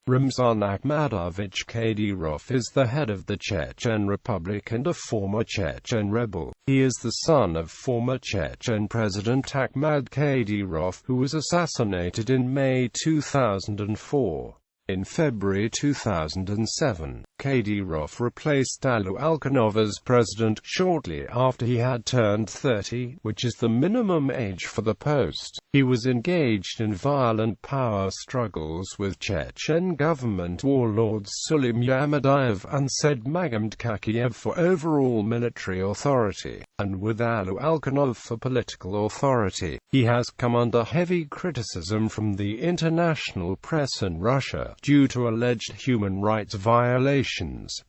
Ramzan Akhmadovich Kadyrov is the head of the Chechen Republic and a former Chechen rebel. He is the son of former Chechen President Akhmad Kadyrov, who was assassinated in May 2004. In February 2007, Kadyrov replaced Alu Alkhanov as president, shortly after he had turned 30, which is the minimum age for the post. He was engaged in violent power struggles with Chechen government warlords Sulim, Yamadayev and Said-Magomed Kakiev for overall military authority, and with Alu Alkhanov for political authority. He has come under heavy criticism from the international press and Russia, due to alleged human rights violations,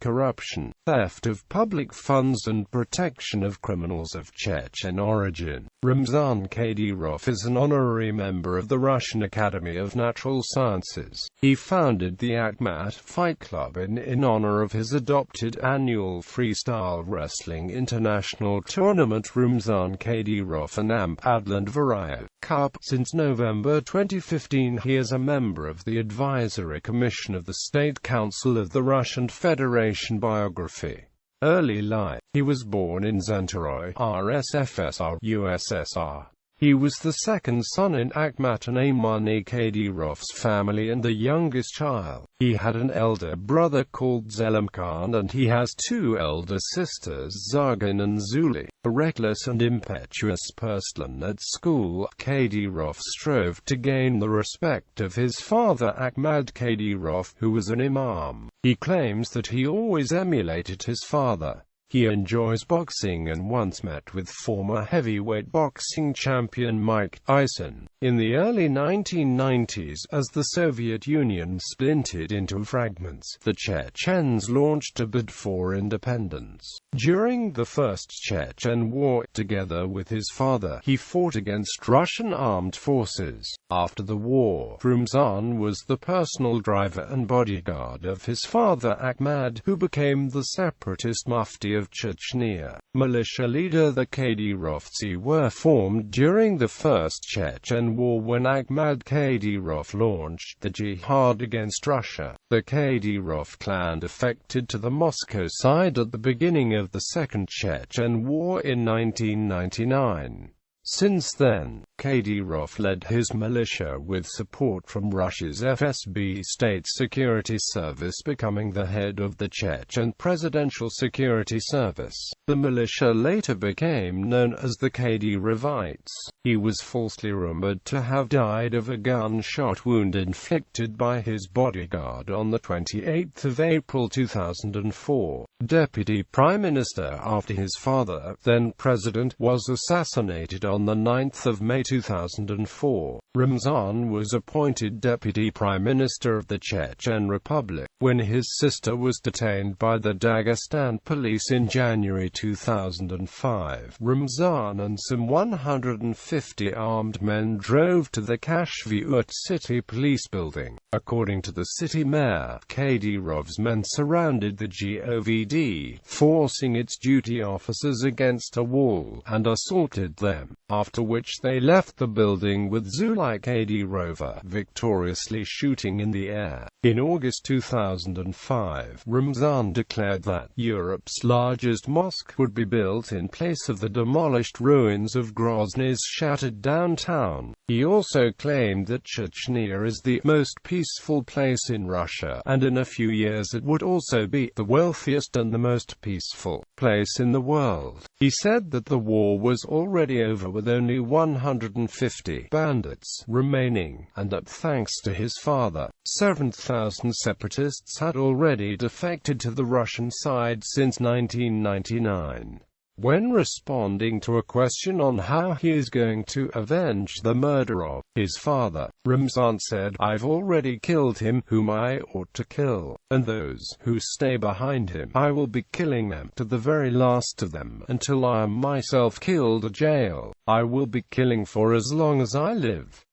corruption, theft of public funds and protection of criminals of Chechen origin. Ramzan Kadyrov is an honorary member of the Russian Academy of Natural Sciences. He founded the Akhmat Fight Club in honor of his adopted annual freestyle wrestling international tournament Ramzan Kadyrov and Adland Cup. Since November 2015 he is a member of the Advisory Commission of the State Council of the Russian Federation. Biography. Early life. He was born in Zentoroy, RSFSR, USSR. He was the second son in Akhmat and Amani Kadyrov's family and the youngest child. He had an elder brother called Selim Khan and he has two elder sisters, Zargan and Zuli. A reckless and impetuous person at school, Kadyrov strove to gain the respect of his father Akhmad Kadyrov, who was an imam. He claims that he always emulated his father. He enjoys boxing and once met with former heavyweight boxing champion Mike Tyson. In the early 1990s, as the Soviet Union splintered into fragments, the Chechens launched a bid for independence. During the First Chechen War, together with his father, he fought against Russian armed forces. After the war, Ramzan was the personal driver and bodyguard of his father Akhmad, who became the separatist mufti of Chechnya. Militia leader the Kadyrovtsi were formed during the First Chechen War when Akhmad Kadyrov launched the jihad against Russia. The Kadyrov clan defected to the Moscow side at the beginning of the Second Chechen War in 1999. Since then, Kadyrov led his militia with support from Russia's FSB State Security Service, becoming the head of the Chechen Presidential Security Service. The militia later became known as the Kadyrovites. He was falsely rumored to have died of a gunshot wound inflicted by his bodyguard on the 28th of April 2004. Deputy Prime Minister after his father, then President, was assassinated on the 9th of May 2004. Ramzan was appointed Deputy Prime Minister of the Chechen Republic when his sister was detained by the Dagestan police in January 2005. Ramzan and some 150 armed men drove to the Kashviut city police building. According to the city mayor, Kadyrov's men surrounded the GOVD, forcing its duty officers against a wall, and assaulted them, after which they left the building with Zulai Kadyrova victoriously shooting in the air. In August 2005, Ramzan declared that Europe's largest mosque would be built in place of the demolished ruins of Grozny's shattered downtown. He also claimed that Chechnya is the most peaceful place in Russia, and in a few years it would also be the wealthiest and the most peaceful place in the world. He said that the war was already over with only 150 bandits remaining, and that thanks to his father, 7,000 separatists had already defected to the Russian side since 1999. When responding to a question on how he is going to avenge the murder of his father, Ramzan said, "I've already killed him whom I ought to kill, and those who stay behind him, I will be killing them to the very last of them, until I am myself killed or jail. I will be killing for as long as I live."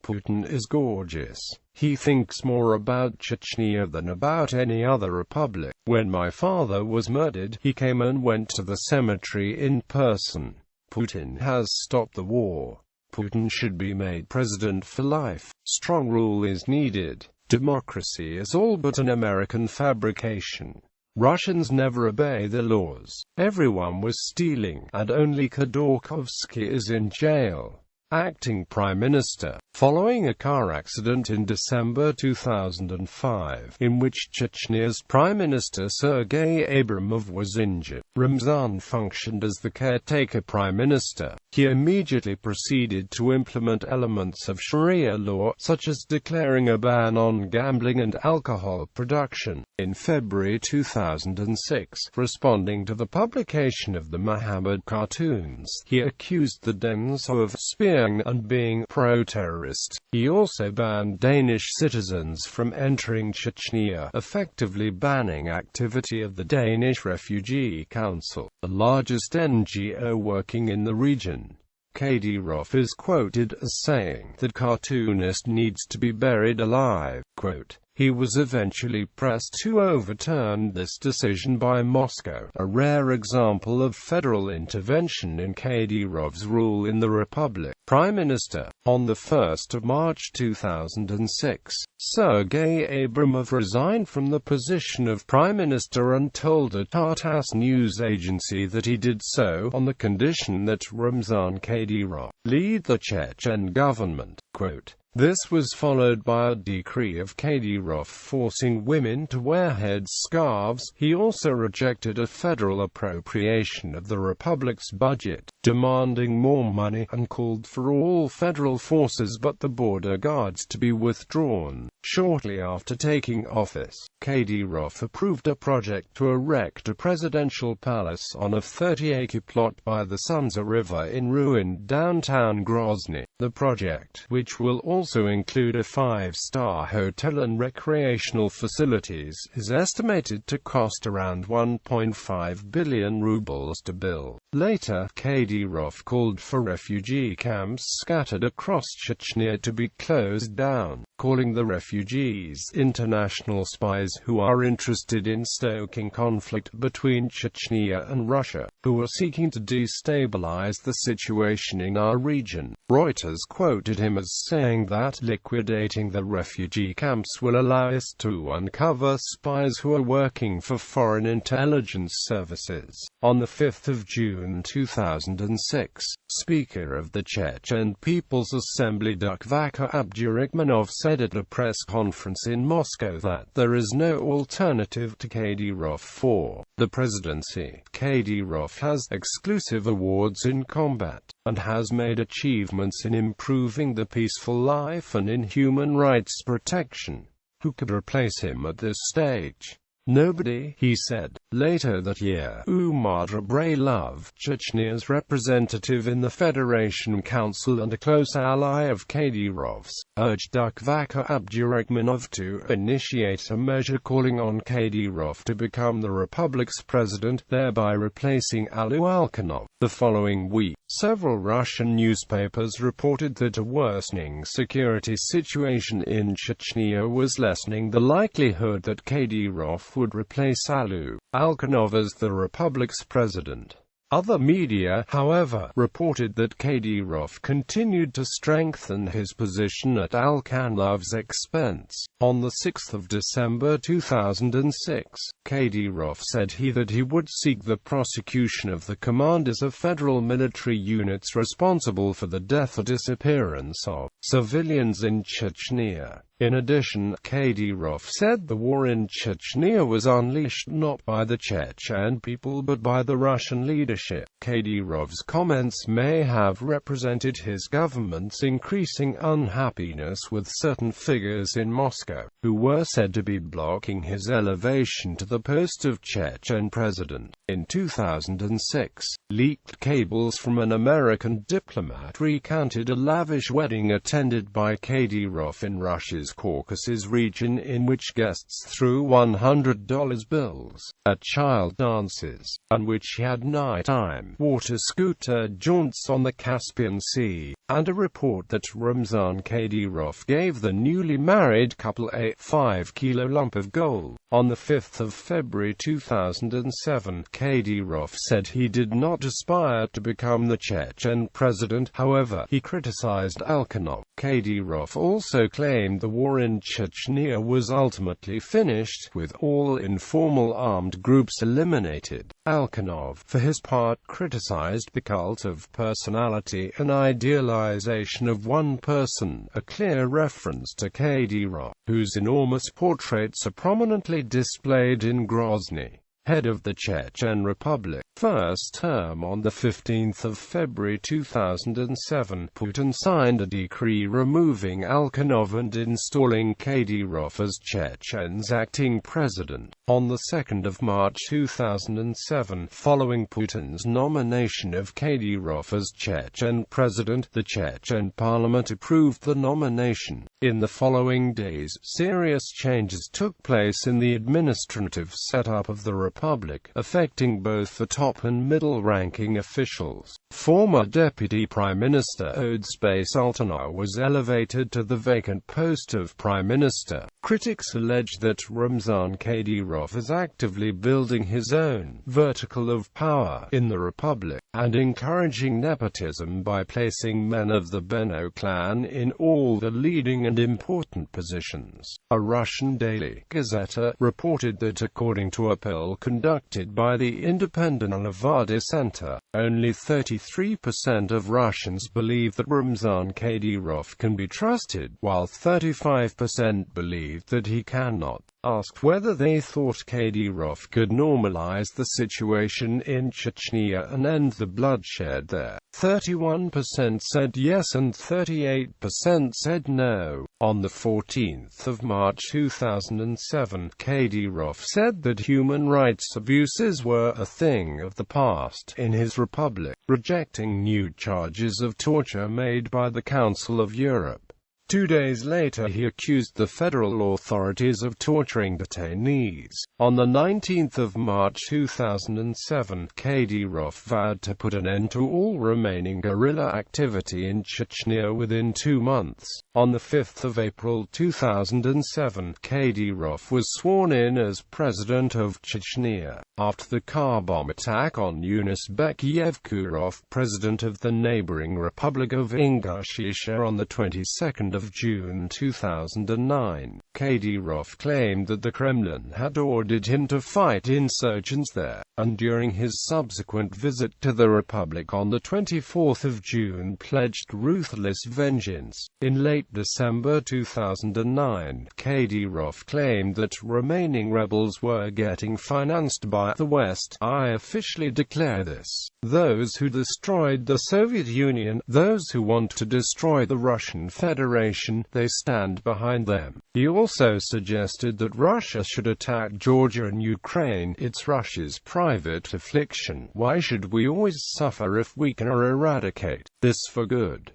Putin is gorgeous. He thinks more about Chechnya than about any other republic. When my father was murdered, he came and went to the cemetery in person. Putin has stopped the war. Putin should be made president for life. Strong rule is needed. Democracy is all but an American fabrication. Russians never obey the laws. Everyone was stealing, and only Khodorkovsky is in jail. Acting Prime Minister, following a car accident in December 2005, in which Chechnya's Prime Minister Sergei Abramov was injured. Ramzan functioned as the caretaker Prime Minister. He immediately proceeded to implement elements of Sharia law, such as declaring a ban on gambling and alcohol production. In February 2006, responding to the publication of the Muhammad cartoons, he accused the Denso of spying and being pro-terrorist. He also banned Danish citizens from entering Chechnya, effectively banning activity of the Danish Refugee Council, the largest NGO working in the region. Kadyrov is quoted as saying that cartoonist needs to be buried alive. Quote, he was eventually pressed to overturn this decision by Moscow, a rare example of federal intervention in Kadyrov's rule in the Republic. Prime Minister. On the 1st of March 2006, Sergei Abramov resigned from the position of Prime Minister and told a Tartas news agency that he did so on the condition that Ramzan Kadyrov lead the Chechen government. Quote, this was followed by a decree of Kadyrov forcing women to wear headscarves. He also rejected a federal appropriation of the Republic's budget, demanding more money, and called for all federal forces but the border guards to be withdrawn. Shortly after taking office, Kadyrov approved a project to erect a presidential palace on a 30-acre plot by the Sunza River in ruined downtown Grozny. The project, which will also include a 5-star hotel and recreational facilities, is estimated to cost around 1.5 billion rubles to build. Later, Kadyrov called for refugee camps scattered across Chechnya to be closed down, calling the refugees international spies who are interested in stoking conflict between Chechnya and Russia, who are seeking to destabilize the situation in our region. Reuters quoted him as saying that liquidating the refugee camps will allow us to uncover spies who are working for foreign intelligence services. On the 5th of June 2006, Speaker of the Chechen People's Assembly Kakiev Abdurakhmanov said at a press conference in Moscow that there is no alternative to Kadyrov for the presidency. Kadyrov has exclusive awards in combat, and has made achievements in improving the peaceful life and in human rights protection. Who could replace him at this stage? Nobody, he said. Later that year, Umar Abrailov, Chechnya's representative in the Federation Council and a close ally of Kadyrov's, urged Kakiev Abdurakhmanov to initiate a measure calling on Kadyrov to become the Republic's president, thereby replacing Alu Alkhanov. The following week, several Russian newspapers reported that a worsening security situation in Chechnya was lessening the likelihood that Kadyrov would replace Alu Alkhanov as the Republic's president. Other media, however, reported that Kadyrov continued to strengthen his position at Alkhanov's expense. On the 6th of December 2006, Kadyrov said that he would seek the prosecution of the commanders of federal military units responsible for the death or disappearance of civilians in Chechnya. In addition, Kadyrov said the war in Chechnya was unleashed not by the Chechen people but by the Russian leadership. Kadyrov's comments may have represented his government's increasing unhappiness with certain figures in Moscow, who were said to be blocking his elevation to the post of Chechen president. In 2006, leaked cables from an American diplomat recounted a lavish wedding attended by Kadyrov in Russia's Caucasus region in which guests threw $100 bills at child dances, and which he had nighttime water scooter jaunts on the Caspian Sea, and a report that Ramzan Kadyrov gave the newly married couple a 5-kilo lump of gold. On the 5th of February 2007, Kadyrov said he did not aspire to become the Chechen president. However, he criticized Alkhanov. Kadyrov also claimed the war in Chechnya was ultimately finished, with all informal armed groups eliminated. Alkhanov, for his part, criticized the cult of personality and idealization of one person, a clear reference to Kadyrov, whose enormous portraits are prominently displayed in Grozny, head of the Chechen Republic. First term. On 15 February 2007, Putin signed a decree removing Alkhanov and installing Kadyrov as Chechen's acting president. On 2 March 2007, following Putin's nomination of Kadyrov as Chechen president, the Chechen parliament approved the nomination. In the following days, serious changes took place in the administrative setup of the republic, affecting both the top and middle-ranking officials. Former Deputy Prime Minister Odzbay Sultanov was elevated to the vacant post of Prime Minister. Critics allege that Ramzan Kadyrov is actively building his own vertical of power in the republic, and encouraging nepotism by placing men of the Beno clan in all the leading and important positions. A Russian daily Gazeta reported that according to a poll conducted by the independent Levada Center, only 33% of Russians believe that Ramzan Kadyrov can be trusted, while 35% believe that he cannot. Asked whether they thought Kadyrov could normalize the situation in Chechnya and end the bloodshed there, 31% said yes and 38% said no. On 14 March 2007, Kadyrov said that human rights abuses were a thing of the past in his republic, rejecting new charges of torture made by the Council of Europe. 2 days later, he accused the federal authorities of torturing detainees. On 19 March 2007, Kadyrov vowed to put an end to all remaining guerrilla activity in Chechnya within 2 months. On 5 April 2007, Kadyrov was sworn in as President of Chechnya. After the car bomb attack on Yunusbek Yevkurov, President of the neighboring Republic of Ingushetia, on the 22nd of June 2009, Kadyrov claimed that the Kremlin had ordered him to fight insurgents there, and during his subsequent visit to the Republic on the 24th of June pledged ruthless vengeance. In late December 2009, Kadyrov claimed that remaining rebels were getting financed by the West. "I officially declare this. Those who destroyed the Soviet Union, those who want to destroy the Russian Federation, they stand behind them." He also suggested that Russia should attack Georgia and Ukraine. "It's Russia's private affliction. Why should we always suffer if we can eradicate this for good?"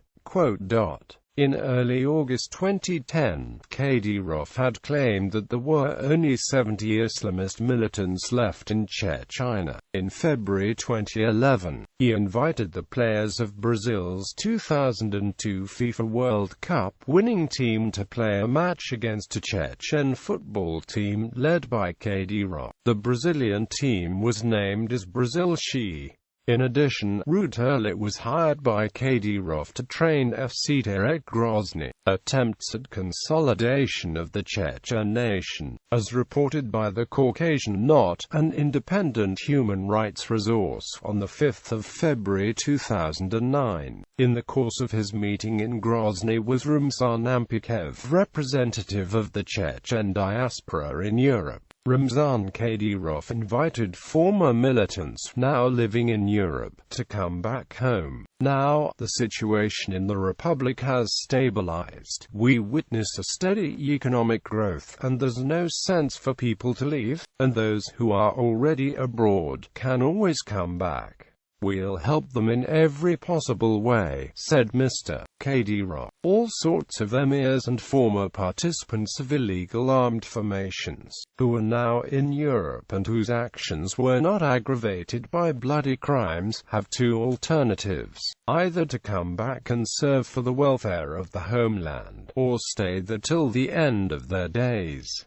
In early August 2010, Kadyrov had claimed that there were only 70 Islamist militants left in Chechnya. In February 2011, he invited the players of Brazil's 2002 FIFA World Cup winning team to play a match against a Chechen football team led by Kadyrov. The Brazilian team was named as rebel.He. In addition, Ruterlit was hired by Kadyrov to train FC Terek Grozny. Attempts at consolidation of the Chechen nation, as reported by the Caucasian Knot, an independent human rights resource, on 5 February 2009. In the course of his meeting in Grozny was Ramzan Akhmadovich, representative of the Chechen diaspora in Europe. Ramzan Kadyrov invited former militants, now living in Europe, to come back home. Now, the situation in the Republic has stabilized. We witness a steady economic growth, and there's no sense for people to leave, and those who are already abroad can always come back. We'll help them in every possible way, said Mr. Kadyrov. All sorts of emirs and former participants of illegal armed formations, who are now in Europe and whose actions were not aggravated by bloody crimes, have two alternatives: either to come back and serve for the welfare of the homeland, or stay there till the end of their days.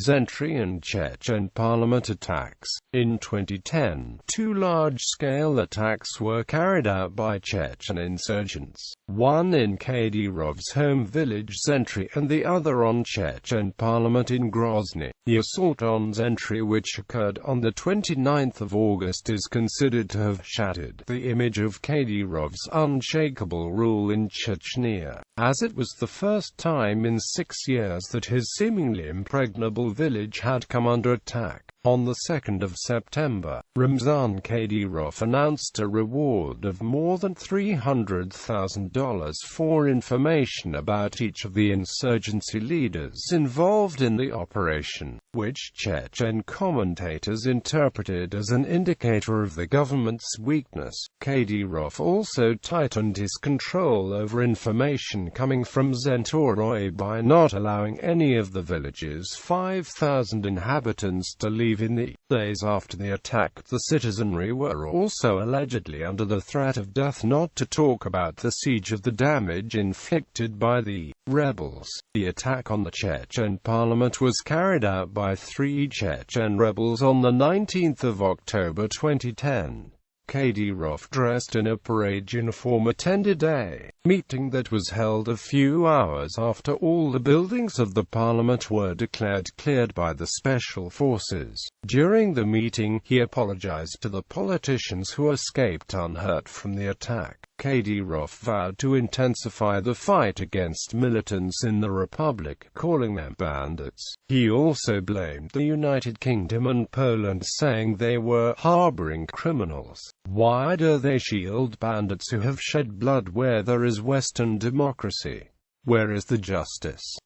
entry and Chechen parliament attacks. In 2010, two large-scale attacks were carried out by Chechen insurgents, one in Kadyrov's home village Zentry and the other on Chechen parliament in Grozny. The assault on Zentry, which occurred on the 29th of August, is considered to have shattered the image of Kadyrov's unshakable rule in Chechnya, as it was the first time in 6 years that his seemingly impregnable village had come under attack. On the 2nd of September, Ramzan Kadyrov announced a reward of more than $300,000 for information about each of the insurgency leaders involved in the operation, which Chechen commentators interpreted as an indicator of the government's weakness. Kadyrov also tightened his control over information coming from Zentoroy by not allowing any of the village's 5,000 inhabitants to leave. In the days after the attack, the citizenry were also allegedly under the threat of death, not to talk about the siege of the damage inflicted by the rebels. The attack on the Chechen parliament was carried out by 3 Chechen rebels on the 19th of October 2010. Kadyrov dressed in a parade uniform attended a meeting that was held a few hours after all the buildings of the parliament were declared cleared by the special forces. During the meeting, he apologized to the politicians who escaped unhurt from the attack. Kadyrov vowed to intensify the fight against militants in the Republic, calling them bandits. He also blamed the United Kingdom and Poland, saying they were harboring criminals. Why do they shield bandits who have shed blood where there is Western democracy? Where is the justice?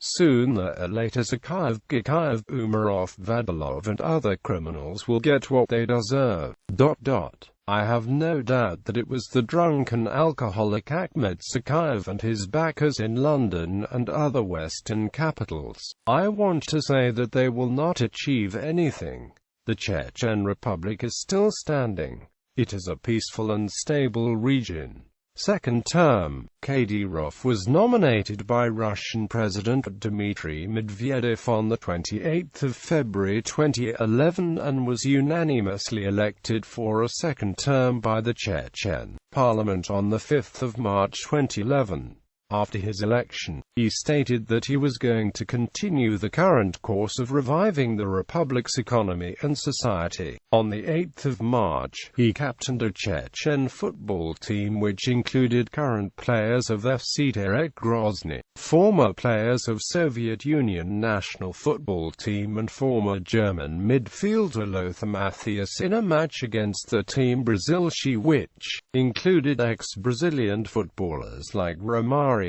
Sooner or later Kakiev, Umarov, Vadilov and other criminals will get what they deserve. I have no doubt that it was the drunken alcoholic Akhmed Kakiev and his backers in London and other Western capitals. I want to say that they will not achieve anything. The Chechen Republic is still standing. It is a peaceful and stable region. Second term, Kadyrov was nominated by Russian President Dmitry Medvedev on the 28th of February 2011 and was unanimously elected for a second term by the Chechen parliament on the 5th of March 2011. After his election, he stated that he was going to continue the current course of reviving the republic's economy and society. On the 8th of March, he captained a Chechen football team which included current players of FC Terek Grozny, former players of Soviet Union national football team and former German midfielder Lothar Matthäus in a match against the team Brazil-She, which included ex-Brazilian footballers like Romario,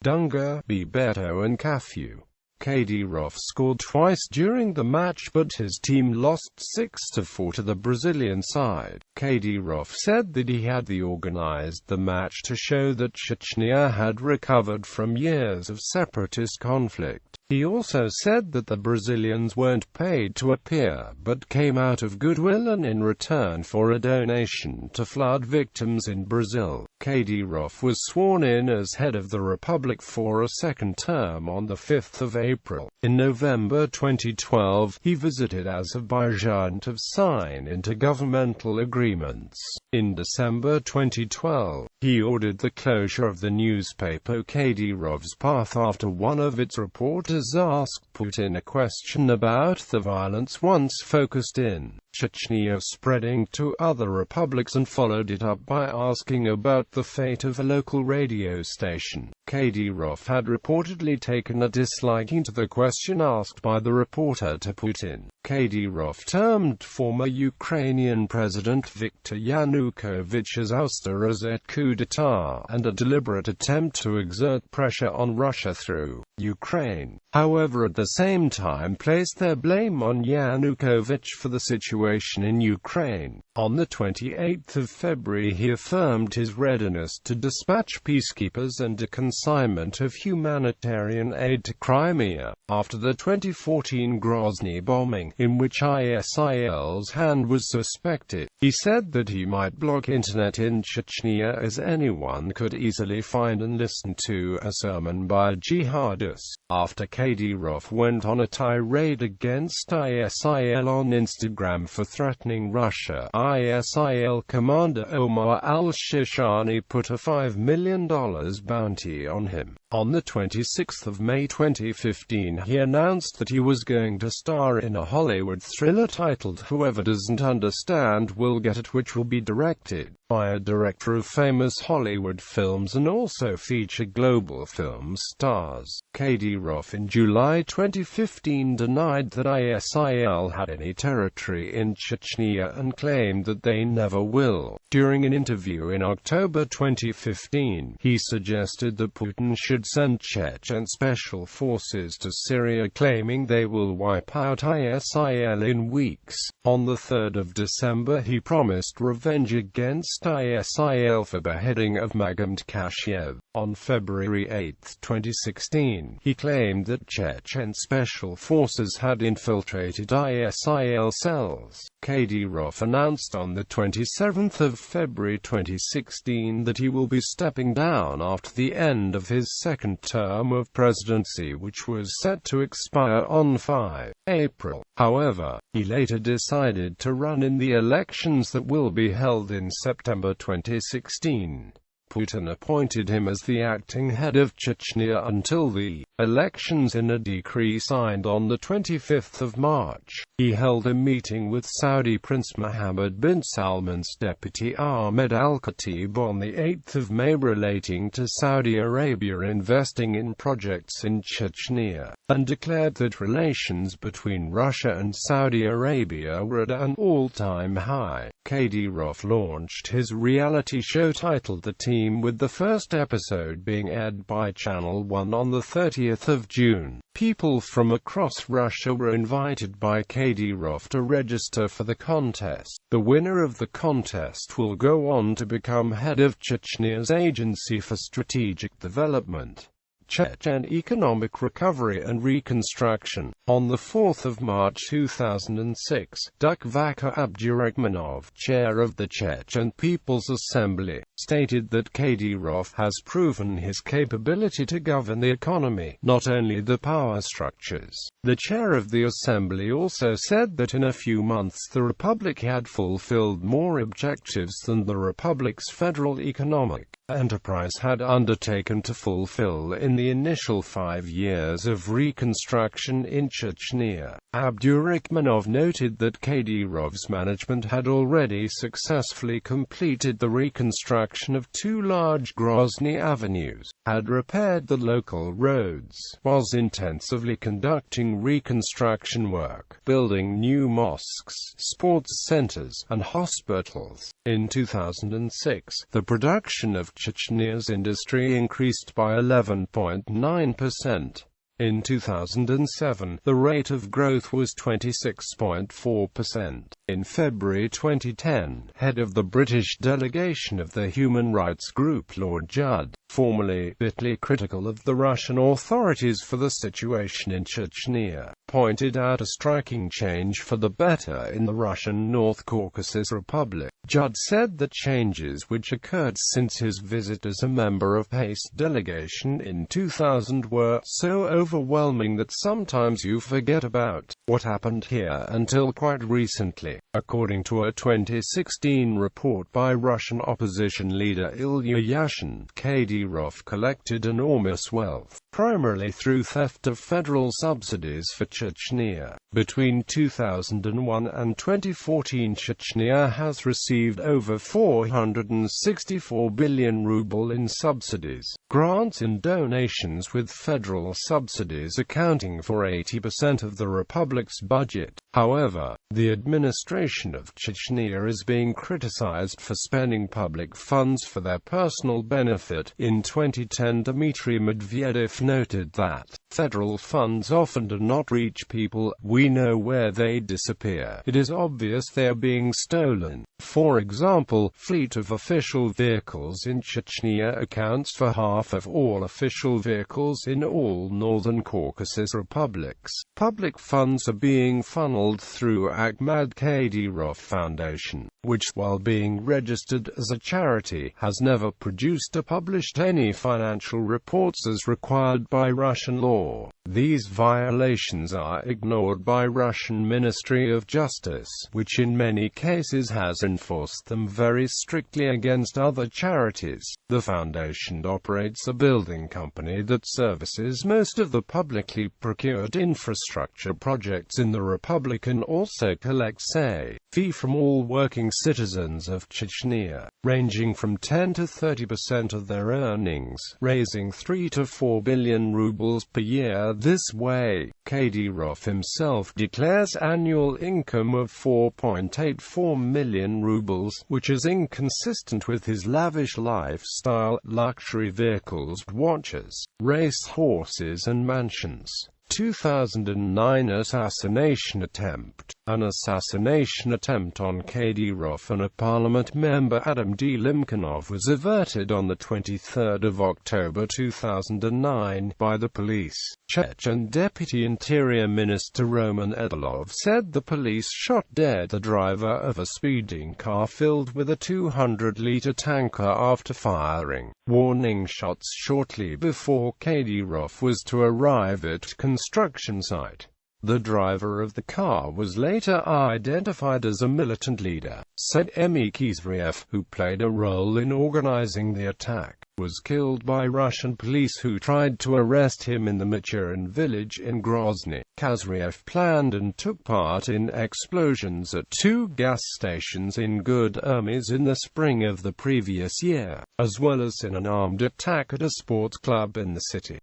Dunga, Bebeto and Cafu. Kadyrov scored twice during the match, but his team lost 6-4 to the Brazilian side. Kadyrov said that he had organized the match to show that Chechnya had recovered from years of separatist conflict. He also said that the Brazilians weren't paid to appear, but came out of goodwill and in return for a donation to flood victims in Brazil. Kadyrov was sworn in as head of the Republic for a second term on the 5th of April. In November 2012, he visited Azerbaijan to sign intergovernmental agreements. In December 2012, he ordered the closure of the newspaper Kadyrov's Path after one of its reporters asked Putin a question about the violence once focused in Chechnya spreading to other republics, and followed it up by asking about the fate of a local radio station. Kadyrov had reportedly taken a disliking to the question asked by the reporter to Putin. Kadyrov termed former Ukrainian President Viktor Yanukovych's ouster as a coup d'état and a deliberate attempt to exert pressure on Russia through Ukraine. However, at the same time placed their blame on Yanukovych for the situation situation in Ukraine. On the 28th of February he affirmed his readiness to dispatch peacekeepers and a consignment of humanitarian aid to Crimea, after the 2014 Grozny bombing, in which ISIL's hand was suspected. He said that he might block internet in Chechnya as anyone could easily find and listen to a sermon by jihadists. After Kadyrov went on a tirade against ISIL on Instagram for threatening Russia, ISIL commander Omar al-Shishani put a $5 million bounty on him. On the 26th of May 2015 he announced that he was going to star in a Hollywood thriller titled Whoever Doesn't Understand Will Get It, which will be directed by a director of famous Hollywood films and also feature global film stars. Kadyrov in July 2015 denied that ISIL had any territory in Chechnya and claimed that they never will. During an interview in October 2015, he suggested that Putin should send Chechen special forces to Syria, claiming they will wipe out ISIL in weeks. On the 3rd of December he promised revenge against ISIL for beheading of Magomed Kakiev. On February 8, 2016, he claimed that Chechen special forces had infiltrated ISIL cells. Kadyrov announced on the 27th of February 2016 that he will be stepping down after the end of his second term of presidency, which was set to expire on 5 April. However, he later decided to run in the elections that will be held in September 2016. Putin appointed him as the acting head of Chechnya until the elections in a decree signed on the 25th of March. He held a meeting with Saudi Prince Mohammed bin Salman's deputy Ahmed Al-Khatib on the 8th of May relating to Saudi Arabia investing in projects in Chechnya, and declared that relations between Russia and Saudi Arabia were at an all-time high. Kadyrov launched his reality show titled The Team, with the first episode being aired by Channel 1 on the 30th of June. People from across Russia were invited by Kadyrov to register for the contest. The winner of the contest will go on to become head of Chechnya's Agency for Strategic Development, Chechen Economic Recovery and Reconstruction. On the 4th of March 2006, Dukvaka Abdurakhmanov, chair of the Chechen People's Assembly, stated that Kadyrov has proven his capability to govern the economy, not only the power structures. The chair of the assembly also said that in a few months the Republic had fulfilled more objectives than the Republic's federal economic enterprise had undertaken to fulfill in the initial 5 years of reconstruction in Chechnya. Abdurakhmanov noted that Kadyrov's management had already successfully completed the reconstruction of 2 large Grozny avenues, had repaired the local roads, was intensively conducting reconstruction work, building new mosques, sports centers, and hospitals. In 2006, the production of Chechnya's industry increased by 11.9%. In 2007, the rate of growth was 26.4%. In February 2010, head of the British delegation of the human rights group Lord Judd, formerly bitterly critical of the Russian authorities for the situation in Chechnya, pointed out a striking change for the better in the Russian North Caucasus Republic. Judd said that changes which occurred since his visit as a member of PACE delegation in 2000 were so overwhelming that sometimes you forget about what happened here until quite recently. According to a 2016 report by Russian opposition leader Ilya Yashin, Kadyrov collected enormous wealth, primarily through theft of federal subsidies for Chechnya. Between 2001 and 2014, Chechnya has received over 464 billion ruble in subsidies, grants and donations, with federal subsidies accounting for 80% of the republic's budget. However, The administration of Chechnya is being criticized for spending public funds for their personal benefit. In 2010, Dmitry Medvedev noted that federal funds often do not reach people. We know where they disappear. It is obvious they are being stolen. For example, fleet of official vehicles in Chechnya accounts for half of all official vehicles in all Northern Caucasus republics. Public funds are being funneled through Akhmad Kadyrov Foundation, which, while being registered as a charity, has never produced or published any financial reports as required by Russian law. These violations are ignored by Russian Ministry of Justice, which in many cases has enforced them very strictly against other charities. The foundation operates a building company that services most of the publicly procured infrastructure projects in the Republic and also collects a fee from all working citizens of Chechnya, ranging from 10 to 30% of their earnings, raising 3 to 4 billion rubles per year this way. Kadyrov himself declares annual income of 4.84 million rubles, which is inconsistent with his lavish lifestyle, luxury vehicles, watches, race horses and mansions. 2009 Assassination Attempt. An assassination attempt on Kadyrov and a parliament member Adam Limkhanov was averted on 23 October 2009 by the police. Chechen Deputy Interior Minister Ramzan Kadyrov said the police shot dead the driver of a speeding car filled with a 200-liter tanker after firing warning shots shortly before Kadyrov was to arrive at construction site. The driver of the car was later identified as a militant leader. Said-Magomed, who played a role in organizing the attack, was killed by Russian police who tried to arrest him in the Machurin village in Grozny. Kadyrov planned and took part in explosions at 2 gas stations in Gudurmes in the spring of the previous year, as well as in an armed attack at a sports club in the city.